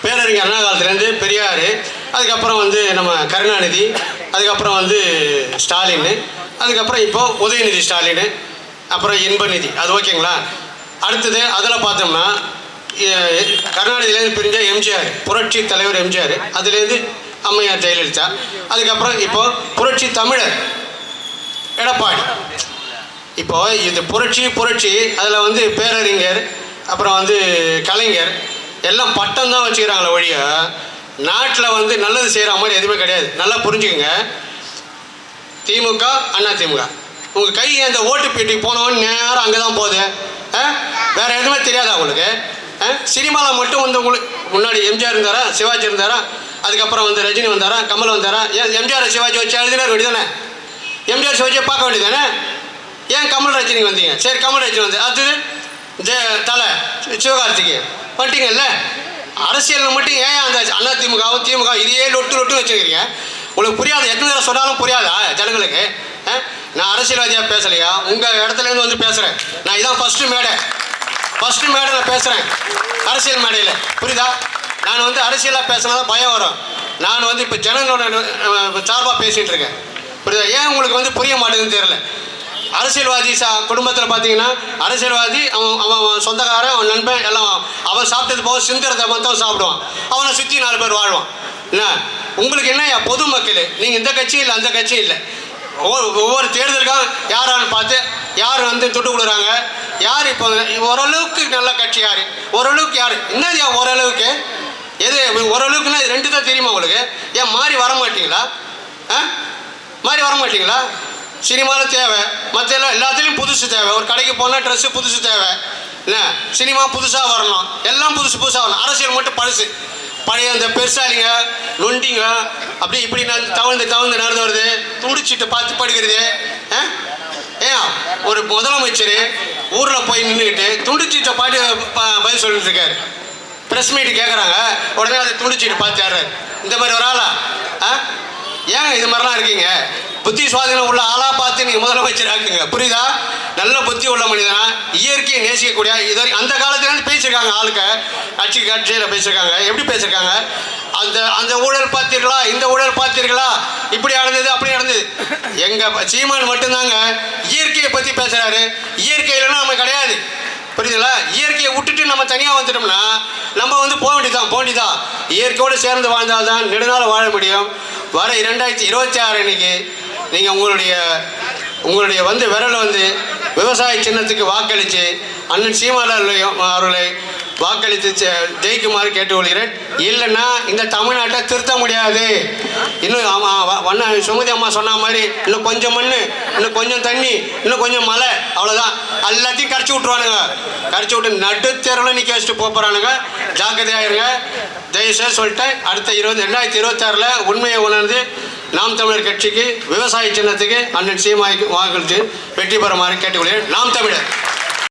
பேரறிஞர் அண்ணா காலத்துலேருந்து பெரியார், அதுக்கப்புறம் வந்து நம்ம கருணாநிதி, அதுக்கப்புறம் வந்து ஸ்டாலின், அதுக்கப்புறம் இப்போது உதயநிதி ஸ்டாலின், அப்புறம் இன்பநிதி. அது ஓகேங்களா? அடுத்தது அதில் பார்த்தோம்னா கருணாநிதியிலேருந்து பிரிஞ்ச எம்ஜிஆர், புரட்சி தலைவர் எம்ஜிஆர், அதுலேருந்து அம்மையார் ஜெயலலிதா, அதுக்கப்புறம் இப்போது புரட்சி தமிழர் எடப்பாடி. இப்போது இது புரட்சி அதில் வந்து பேரறிஞர், அப்புறம் வந்து கலைஞர் எல்லாம் பட்டம் தான் வச்சுக்கிறாங்களே ஒழிய நாட்டில் வந்து நல்லது செய்கிற மாதிரி எதுவுமே கிடையாது. நல்லா புரிஞ்சுக்கோங்க. திமுக அண்ணா திமுக உங்கள் கை அந்த ஓட்டு பெட்டி போனவன் நேரம் அங்கே தான் போகுது. வேறு எதுவுமே தெரியாதா உங்களுக்கு? சினிமாவில் மட்டும் வந்து உங்களுக்கு முன்னாடி எம்ஜிஆர் இருந்தாரா, சிவாஜி இருந்தாரா, அதுக்கப்புறம் வந்து ரஜினி வந்தாரா, கமல் வந்தாரா? ஏன் எம்ஜிஆர் சிவாஜி வச்சு எழுதினார் வேண்டியதானே? எம்ஜிஆர் சிவாஜியை பார்க்க வேண்டியதானே? ஏன் கமல் ரஜினி வந்தீங்க? சரி, கமல் ரஜினி வந்து அடுத்தது தலை சிவகார்த்திகேயன் வந்துட்டீங்கல்ல. அரசியலில் மட்டும் ஏன் அந்த அண்ணா திமுக இதையே லொட்டு வச்சுக்கிறீங்க? உங்களுக்கு புரியாது. எத்தனை தடவை சொன்னாலும் புரியாதா ஜனங்களுக்கு? நான் அரசியல்வாதியாக பேசலையா? உங்கள் இடத்துலேருந்து வந்து பேசுகிறேன். நான் இதான் ஃபஸ்ட்டு மேடையில் பேசுகிறேன், அரசியல் மேடையில். புரியுதா? நான் வந்து அரசியலாக பேசினா தான் பயம் வரும். நான் வந்து இப்போ ஜனங்களோட சார்பாக பேசிகிட்டு இருக்கேன். புரியுதா? ஏன் உங்களுக்கு வந்து புரிய மாட்டேங்குதுன்னு தெரியல. அரசியல்வாதி குடும்பத்தில் பார்த்தீங்கன்னா அரசியல்வாதி அவன் சொந்தக்காரன், அவன் நண்பன் எல்லாம் அவன் சாப்பிட்டது போக சிந்திரத்தை மட்டும் சாப்பிடுவான். அவனை சுற்றி 4 பேர் வாழ்வான். என்ன உங்களுக்கு என்ன பொதுமக்கள்? நீங்கள் இந்த கட்சி இல்லை, அந்த கட்சி இல்லை. ஒவ்வொரு தேர்தலுக்கும் யாரான்னு பார்த்து யார் வந்து துட்டு கொடுக்குறாங்க, யார் இப்போ ஓரளவுக்கு நல்ல கட்சி, யார் ஓரளவுக்கு, யார் என்னது ஓரளவுக்கு, எது ஓரளவுக்குன்னா இது 2 தான் தெரியுமா உங்களுக்கு? ஏன் மாறி வர மாட்டீங்களா? மாறி வர மாட்டீங்களா? சினிமாவில் தேவை, மற்ற எல்லாத்துலேயும் புதுசு தேவை. ஒரு கடைக்கு போனால் ட்ரெஸ்ஸு புதுசு தேவை. என்ன சினிமா புதுசாக வரணும், எல்லாம் புதுசாக வரணும். அரசியல் மட்டும் பழசு. பழைய அந்த பெருசாலிங்க நொண்டிங்க அப்படி இப்படி தவழ்ந்து நடந்து வருது. துடிச்சிட்டு பார்த்து படுக்கிறது. ஏன் ஒரு முதலமைச்சர் ஊரில் போய் நின்றுக்கிட்டு துண்டிச்சிட்ட பாட்டு பதில் சொல்லிட்டு இருக்காரு. ப்ரெஸ் மீட்டு கேட்குறாங்க, உடனே அதை துண்டிச்சிட்டு பார்த்து யாரு இந்த மாதிரி ஒரு ஆளா? ஏன் இது மாதிரிலாம் இருக்கீங்க? புத்தி சுவாதீனம் உள்ள ஆளாக பார்த்து நீங்கள் முதலமைச்சர் ஆக்குங்க. புரியுதா? நல்ல புத்தி உள்ள மனிதனா, இயற்கையை நேசிக்கக்கூடிய இது அந்த காலத்துலேருந்து பேசியிருக்காங்க. ஆளுக்க கட்சியில் பேசியிருக்காங்க. எப்படி பேசியிருக்காங்க? அந்த ஊழல் பார்த்தீர்களா, இந்த ஊழல் பார்த்தீர்களா, இப்படி நடந்தது அப்படி நடந்தது. எங்கள் சீமான் மட்டும்தாங்க இயற்கையை பற்றி பேசுகிறாரு. இயற்கையிலன்னா நம்ம கிடையாது. புரியுதுங்களா? இயற்கையை விட்டுட்டு நம்ம தனியாக வந்துட்டோம்னா நம்ம வந்து போக வேண்டியதான். இயற்கையோடு சேர்ந்து வாழ்ந்தால்தான் நெடுநாள் வாழ முடியும். வர 2026 அன்னைக்கு நீங்கள் உங்களுடைய வந்து விரலை வந்து விவசாய சின்னத்துக்கு வாக்களித்து அண்ணன் சீமான் அவர்களை வாக்களித்து ஜெயிக்குமாறு கேட்டுக்கொள்கிறேன். இல்லைன்னா இந்த தமிழ்நாட்டை திருத்த முடியாது. இன்னும் சுமதி அம்மா சொன்ன மாதிரி இன்னும் கொஞ்சம் மண், இன்னும் கொஞ்சம் தண்ணி, இன்னும் கொஞ்சம் மழை, அவ்வளோதான். எல்லாத்தையும் கரைச்சி விட்ருவானுங்க. கரைச்சி விட்டு நடுத்தேர்வில் நிற்க வச்சுட்டு போகிறானுங்க. ஜாக்கிரதையாக இருங்க. தயவுசெய்து சொல்லிட்டேன். அடுத்த 2026 உண்மையை உணர்ந்து நாம் தமிழர் கட்சிக்கு விவசாய சின்னத்துக்கு அண்ணன் சீமாய்க்கு வாக்களித்து வெற்றி பெறுமாறு கேட்டுக்கொள்கிறேன். நாம் தமிழர்.